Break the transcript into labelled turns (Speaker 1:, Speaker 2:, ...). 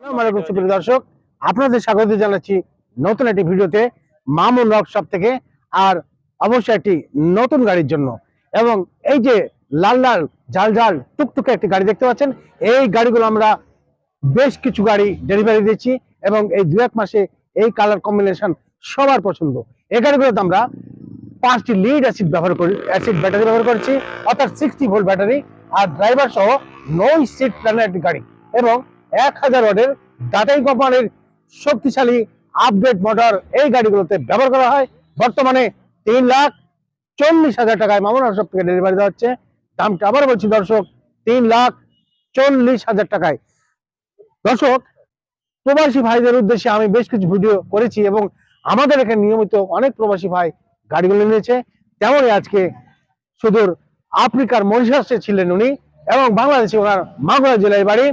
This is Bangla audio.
Speaker 1: আসসালামু সুপ্রিয় দর্শক, আপনাদের স্বাগত জানাচ্ছি নতুন একটি ভিডিওতে মামুন ওয়ার্কশপ থেকে। আর অবশ্যই একটি নতুন গাড়ির জন্য। এবং এই যে লাল লাল ঝাল ঝাল টুকটুকে একটি গাড়ি দেখতে পাচ্ছেন, এই গাড়িগুলো আমরা বেশ কিছু গাড়ি ডেলিভারি দিচ্ছি এবং এই 2-1 মাসে এই কালার কম্বিনেশন সবার পছন্দ। এই গাড়িগুলোতে আমরা 5টি লিড অ্যাসিড ব্যাটারি ব্যবহার করছি, অর্থাৎ 60 ভোল্ট ব্যাটারি আর ড্রাইভার সহ 9 সিট প্ল্যানের একটি গাড়ি এবং 1000 ওয়াটের টাটা কোম্পানির শক্তিশালী আপডেট মোটর এই গাড়িগুলোতে ব্যবহার করা হয়। বর্তমানে 3,40,000 টাকায় মামুন ওয়ার্কশপ থেকে ডেলিভারি দেওয়া হচ্ছে। দামটা আবার বলছি দর্শক, 3,40,000 টাকায়। দর্শক, প্রবাসী ভাইদের উদ্দেশ্যে আমি বেশ কিছু ভিডিও করেছি এবং আমাদের এখানে নিয়মিত অনেক প্রবাসী ভাই গাড়িগুলো নিয়েছে। তেমনই আজকে সুদূর আফ্রিকার মরিশাসে ছিলেন উনি এবং বাংলাদেশে ওনার মাগুরা জেলায় বাড়ি।